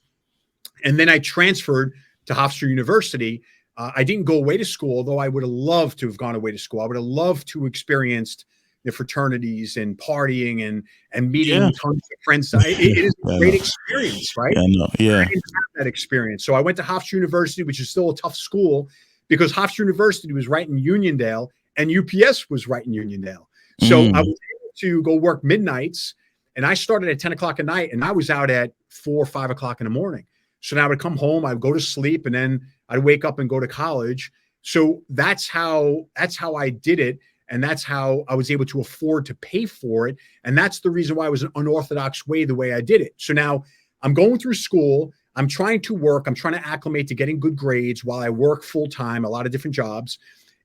And then I transferred to Hofstra University I didn't go away to school, although I would have loved to have gone away to school. I would have loved to have experienced the fraternities and partying and meeting tons of friends. It is a great experience, right? I know. Yeah. I didn't have that experience. So I went to Hofstra University, which is still a tough school, because Hofstra University was right in Uniondale and UPS was right in Uniondale. So I was able to go work midnights, and I started at 10 o'clock at night, and I was out at 4 or 5 o'clock in the morning. So now I would come home, I would go to sleep, and then I'd wake up and go to college. So that's how I did it. And that's how I was able to afford to pay for it. And that's the reason why it was an unorthodox way, the way I did it. So now I'm going through school. I'm trying to work. I'm trying to acclimate to getting good grades while I work full time, a lot of different jobs.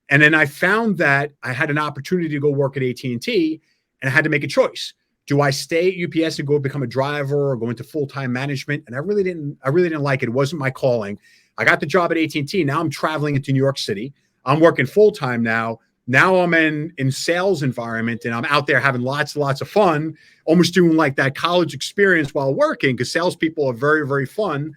And then I found that I had an opportunity to go work at AT&T, and I had to make a choice. Do I stay at UPS and go become a driver or go into full-time management? And I really didn't like it. It wasn't my calling. I got the job at AT&T. Now I'm traveling into New York City. I'm working full-time now. Now I'm in sales environment, and I'm out there having lots and lots of fun, almost doing like that college experience while working, because salespeople are very, very fun.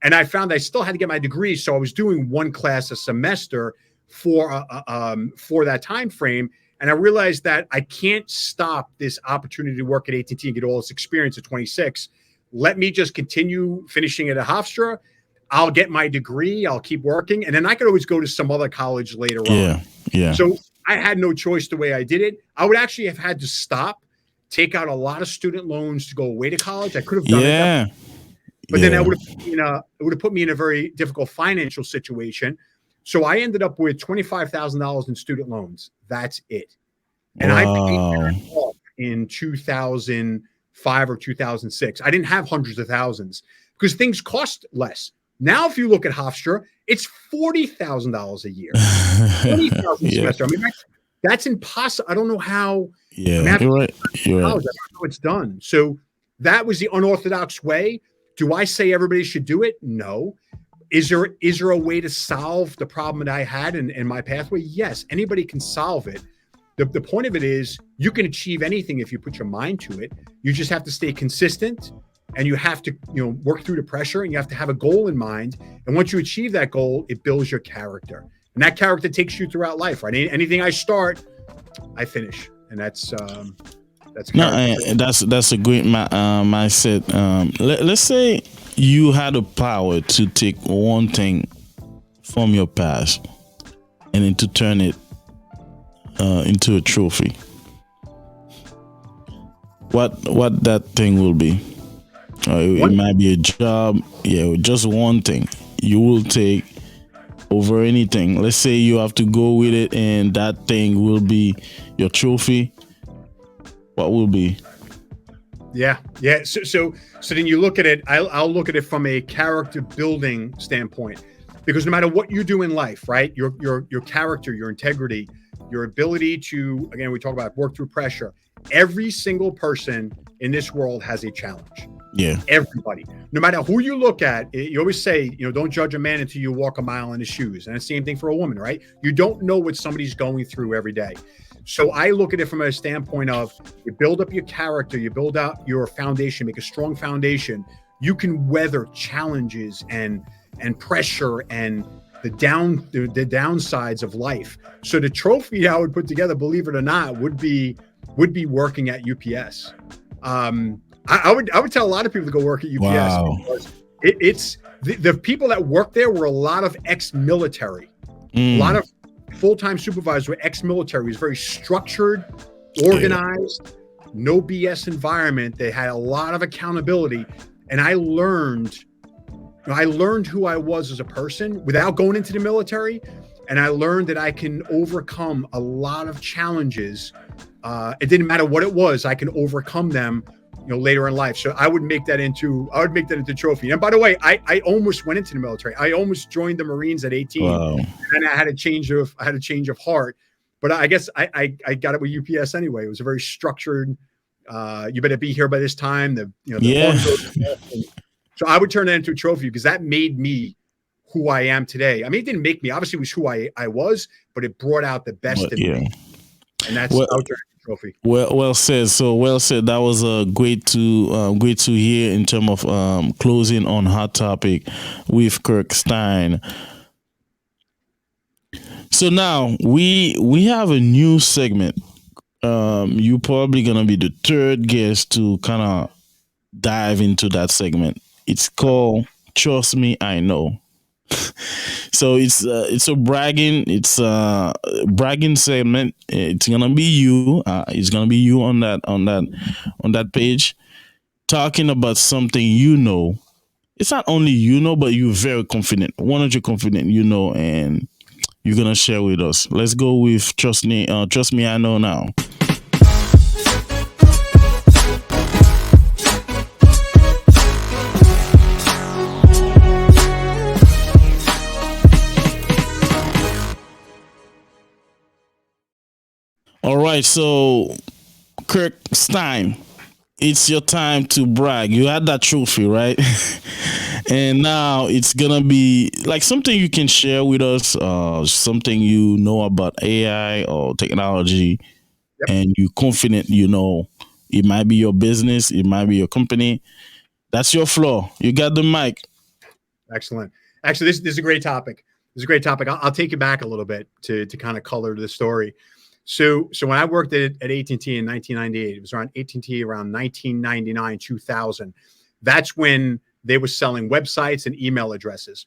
And I found I still had to get my degree. So I was doing one class a semester for that time frame. And I realized that I can't stop this opportunity to work at AT&T and get all this experience at 26. Let me just continue finishing it at Hofstra. I'll get my degree. I'll keep working. And then I could always go to some other college later on. Yeah. So I had no choice the way I did it. I would actually have had to stop, take out a lot of student loans to go away to college. I could have done it. But then it would have put me in a very difficult financial situation. So I ended up with $25,000 in student loans. That's it. And I paid that off in 2005 or 2006. I didn't have hundreds of thousands because things cost less. Now, if you look at Hofstra, it's $40,000 a year, $20,000 a semester. I mean, that's impossible. I don't know how. Yeah, you're right. I don't know how it's done. So that was the unorthodox way. Do I say everybody should do it? No. Is there a way to solve the problem that I had in my pathway? Yes, anybody can solve it. The point of it is you can achieve anything if you put your mind to it. You just have to stay consistent, and you have to work through the pressure, and you have to have a goal in mind. And once you achieve that goal, it builds your character, and that character takes you throughout life. Right? Anything I start, I finish, and that's that's a great mindset. Let's say you had the power to take one thing from your past and then to turn it into a trophy. What that thing will be? It might be a job. Yeah, just one thing you will take over anything. Let's say you have to go with it, and that thing will be your trophy. What will be? Yeah. So then you look at it. I'll look at it from a character building standpoint, because no matter what you do in life, right? Your character, your integrity, your ability to, again, we talk about work through pressure. Every single person in this world has a challenge. Yeah. Everybody, no matter who you look at, you always say, don't judge a man until you walk a mile in his shoes. And the same thing for a woman, right? You don't know what somebody's going through every day. So I look at it from a standpoint of you build up your character, you build out your foundation, make a strong foundation. You can weather challenges and pressure and the downsides of life. So the trophy I would put together, believe it or not, would be working at UPS. I would tell a lot of people to go work at UPS. Wow. Because it's the people that work there were a lot of ex-military, a lot of full-time supervisors were ex-military. It was very structured, organized, no BS environment. They had a lot of accountability, and I learned who I was as a person without going into the military, and I learned that I can overcome a lot of challenges. It didn't matter what it was; I can overcome them, later in life. So I would make that into trophy. And by the way, I almost went into the military. I almost joined the Marines at 18, and I had a change of heart. But I guess I got it with UPS anyway. It was a very structured. You better be here by this time. So I would turn that into a trophy because that made me who I am today. I mean, it didn't make me. Obviously, it was who I was, but it brought out the best in me. And that's trophy. Well said. So well said. That was great to hear in terms of closing on hot topic with Kirk Stein. So now we have a new segment. You're probably gonna be the third guest to kind of dive into that segment. It's called "Trust Me, I Know." So it's a bragging segment. It's gonna be you. It's gonna be you on that page, talking about something you know. It's not only you know, but you're very confident, 100 confident you know, and you're gonna share with us. Let's go with trust me. Trust me, I know now. All right, so Kirk Stein, it's your time to brag. You had that trophy, right? And now it's gonna be like something you can share with us, something you know about AI or technology, Yep. and you're confident. You know, it might be your business, it might be your company. That's your floor. You got the mic. Excellent. Actually, this is a great topic. This is a great topic. I'll take you back a little bit to kind of color the story. So when I worked at AT&T in 1998, it was around AT&T around 1999, 2000. That's when they were selling websites and email addresses.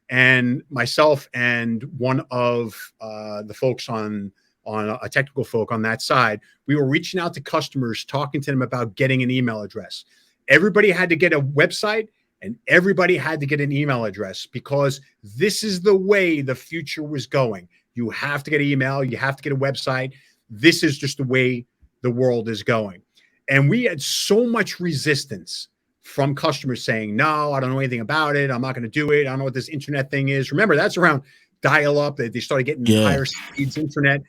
And myself and one of the folks on a technical folk on that side, we were reaching out to customers, talking to them about getting an email address. Everybody had to get a website and everybody had to get an email address because this is the way the future was going. You have to get an email. You have to get a website. This is just the way the world is going. And we had so much resistance from customers saying, no, I don't know anything about it. I'm not going to do it. I don't know what this internet thing is. Remember, that's around dial-up. They started getting higher speeds internet.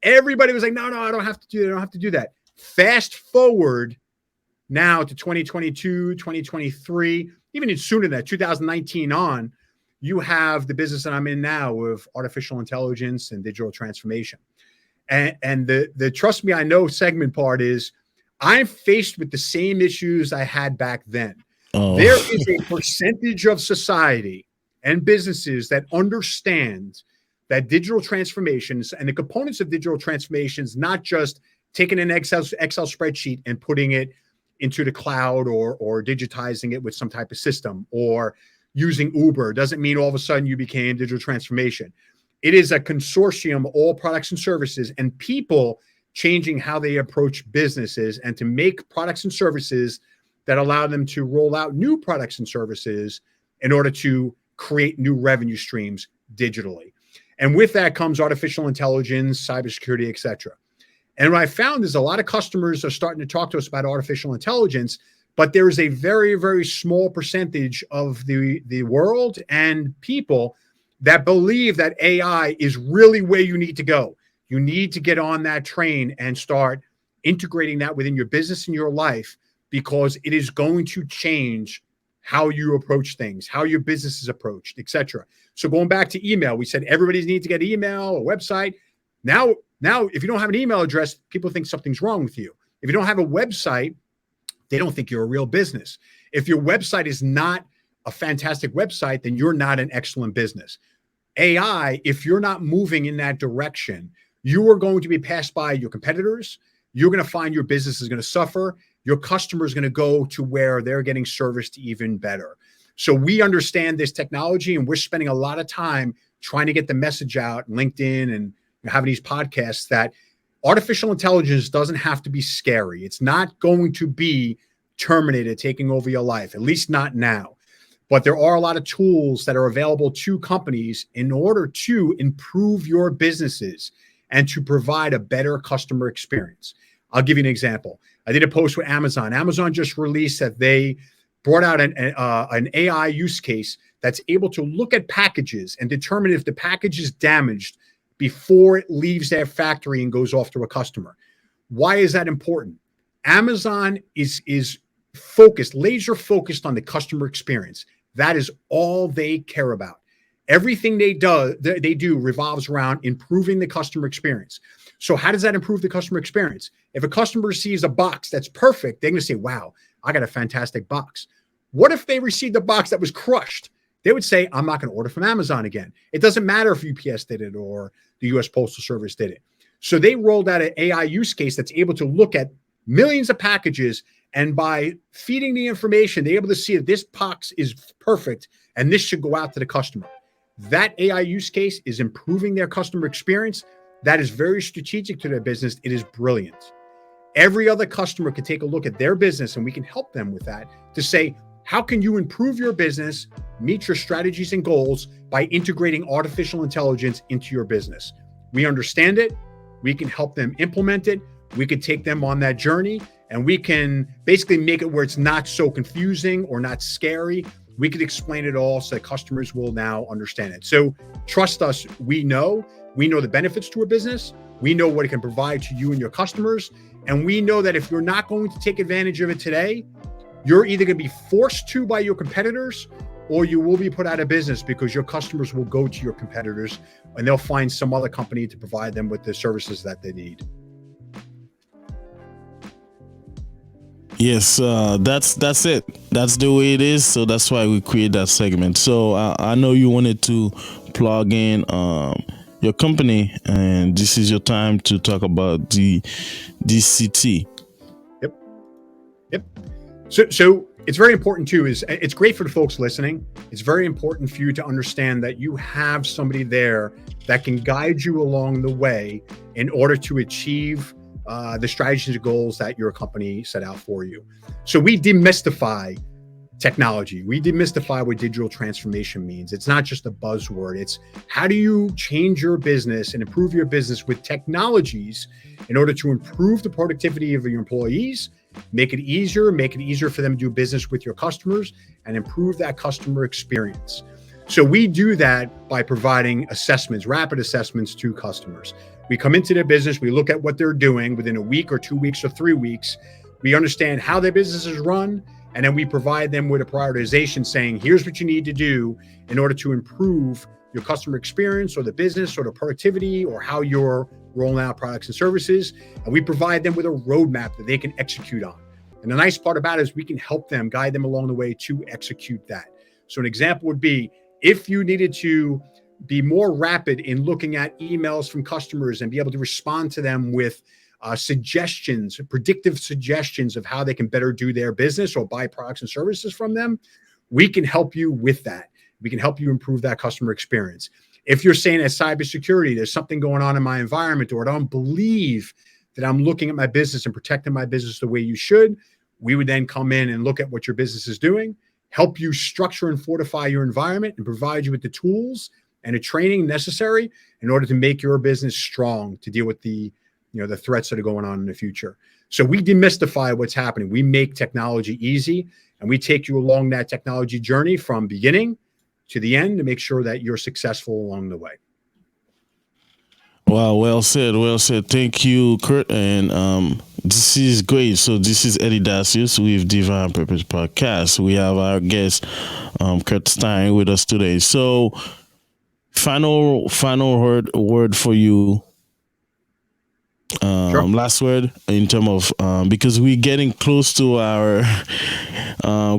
Everybody was like, no, I don't have to do that. I don't have to do that. Fast forward now to 2022, 2023, even sooner than that, 2019 on, you have the business that I'm in now with artificial intelligence and digital transformation. And the trust me, I know segment part is I'm faced with the same issues I had back then. Oh. There is a percentage of society and businesses that understand that digital transformations and the components of digital transformations, not just taking an Excel spreadsheet and putting it into the cloud or digitizing it with some type of system or using Uber doesn't mean all of a sudden you became digital transformation. It is a consortium, all products and services, and people changing how they approach businesses and to make products and services that allow them to roll out new products and services in order to create new revenue streams digitally. And with that comes artificial intelligence, cybersecurity, et cetera. And what I found is a lot of customers are starting to talk to us about artificial intelligence, but there is a very, very small percentage of the world and people that believe that AI is really where you need to go. You need to get on that train and start integrating that within your business and your life because it is going to change how you approach things, how your business is approached, et cetera. So going back to email, we said everybody needs to get email, a website. Now, if you don't have an email address, people think something's wrong with you. If you don't have a website, they don't think you're a real business. If your website is not a fantastic website, then you're not an excellent business. AI, if you're not moving in that direction, you are going to be passed by your competitors. You're going to find your business is going to suffer. Your customer is going to go to where they're getting serviced even better. So we understand this technology, and we're spending a lot of time trying to get the message out, LinkedIn and having these podcasts that artificial intelligence doesn't have to be scary. It's not going to be Terminator taking over your life, at least not now. But there are a lot of tools that are available to companies in order to improve your businesses and to provide a better customer experience. I'll give you an example. I did a post with Amazon. Amazon just released that they brought out an AI use case that's able to look at packages and determine if the package is damaged before it leaves their factory and goes off to a customer. Why is that important? Amazon is focused, laser focused on the customer experience. That is all they care about. Everything they do revolves around improving the customer experience. So how does that improve the customer experience? If a customer receives a box that's perfect, they're going to say, wow, I got a fantastic box. What if they received a box that was crushed? they would say, I'm not going to order from Amazon again. It doesn't matter if UPS did it or the US Postal Service did it. So they rolled out an AI use case that's able to look at millions of packages, and by feeding the information, they're able to see that this box is perfect and this should go out to the customer. That AI use case is improving their customer experience. That is very strategic to their business. It is brilliant. Every other customer can take a look at their business, and we can help them with that to say, how can you improve your business, meet your strategies and goals by integrating artificial intelligence into your business? We understand it. We can help them implement it. We can take them on that journey, and we can basically make it where it's not so confusing or not scary. We can explain it all so that customers will now understand it. So trust us, we know the benefits to a business. We know what it can provide to you and your customers. And we know that if you're not going to take advantage of it today, you're either going to be forced to by your competitors, or you will be put out of business because your customers will go to your competitors and they'll find some other company to provide them with the services that they need. Yes, that's it. That's the way it is. So that's why we create that segment. So I know you wanted to plug in your company, and this is your time to talk about the DCT. Yep. So it's very important too. It's great for the folks listening. It's very important for you to understand that you have somebody there that can guide you along the way in order to achieve the strategies and goals that your company set out for you. So we demystify technology. We demystify what digital transformation means. It's not just a buzzword. It's how do you change your business and improve your business with technologies in order to improve the productivity of your employees, make it easier for them to do business with your customers, and improve that customer experience. So we do that by providing assessments, rapid assessments to customers. We come into their business, we look at what they're doing within a week or 2 weeks or 3 weeks. We understand how their business is run, and then we provide them with a prioritization saying, here's what you need to do in order to improve your customer experience or the business or the productivity or how you're rolling out products and services. And we provide them with a roadmap that they can execute on. And the nice part about it is we can help them, guide them along the way to execute that. So an example would be, if you needed to be more rapid in looking at emails from customers and be able to respond to them with suggestions, predictive suggestions of how they can better do their business or buy products and services from them, we can help you with that. We can help you improve that customer experience. If you're saying at cybersecurity, there's something going on in my environment, or I don't believe that I'm looking at my business and protecting my business the way you should, we would then come in and look at what your business is doing, help you structure and fortify your environment, and provide you with the tools and the training necessary in order to make your business strong to deal with the threats that are going on in the future. So we demystify what's happening. We make technology easy, and we take you along that technology journey from beginning to the end to make sure that you're successful along the way. Wow, well said. Thank you, Kurt. And this is great. So this is Eddy Dacius with Divine Purpose Podcast. We have our guest, Kurt Stein, with us today. So final word for you. Sure. Last word in terms of because we're getting close to our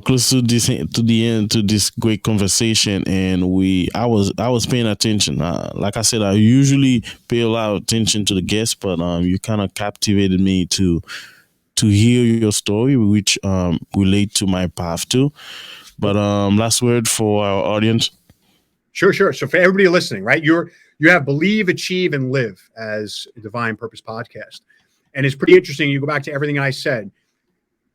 close to the end to this great conversation, and I was paying attention. Like I said, I usually pay a lot of attention to the guests, but you kind of captivated me to hear your story, which relate to my path too. But last word for our audience. Sure. So for everybody listening, right, you have Believe, Achieve, and Live as a Divine Purpose Podcast. And it's pretty interesting. You go back to everything I said.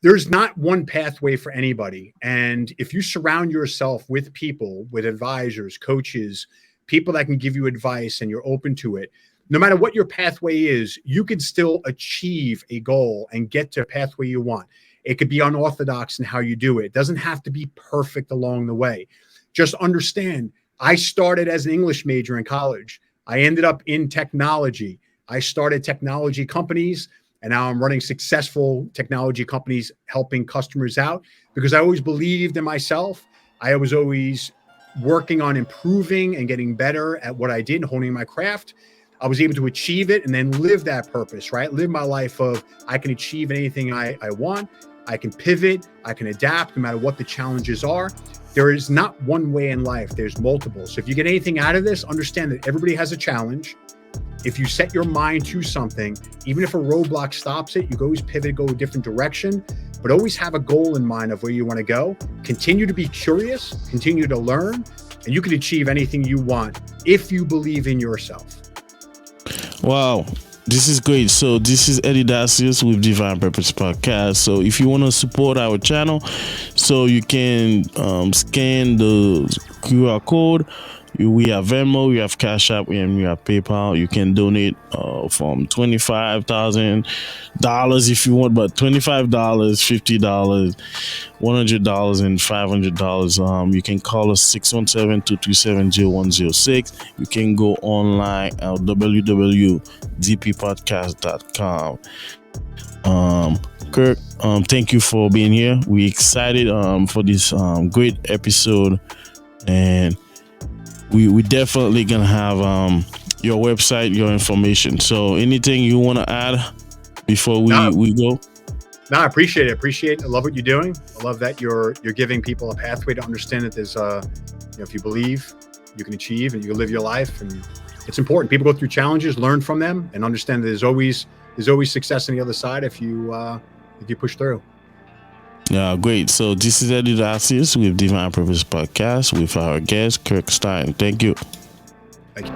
There's not one pathway for anybody. And if you surround yourself with people, with advisors, coaches, people that can give you advice, and you're open to it, no matter what your pathway is, you can still achieve a goal and get to a pathway you want. It could be unorthodox in how you do it. It doesn't have to be perfect along the way. Just understand, I started as an English major in college. I ended up in technology. I started technology companies, and now I'm running successful technology companies, helping customers out because I always believed in myself. I was always working on improving and getting better at what I did, honing my craft. I was able to achieve it and then live that purpose, right? Live my life of I can achieve anything I want. I can pivot. I can adapt no matter what the challenges are. there is not one way in life. There's multiple. So if you get anything out of this, understand that everybody has a challenge. If you set your mind to something, even if a roadblock stops it, you can always pivot, go a different direction, but always have a goal in mind of where you want to go. Continue to be curious, continue to learn, and you can achieve anything you want if you believe in yourself. Wow. This is great. So this is Eddy Dacius with Divine Purpose Podcast. So if you want to support our channel, so you can scan the QR code. We have Venmo, we have Cash App, and we have PayPal. You can donate from $25,000 if you want, but $25, $50, $100, and $500. You can call us 617-227-0106. You can go online at www.dppodcast.com. Kirk, thank you for being here. We're excited for this great episode, and we definitely gonna have your website, your information. So anything you want to add before we go? No, I appreciate it. I love what you're doing. I love that you're giving people a pathway to understand that there's if you believe, you can achieve and you can live your life. And it's important. People go through challenges, learn from them, and understand that there's always success on the other side if you push through. Yeah, great. So this is Eddy Dacius with Divine Purpose Podcast with our guest, Kirk Stein. Thank you. Thank you.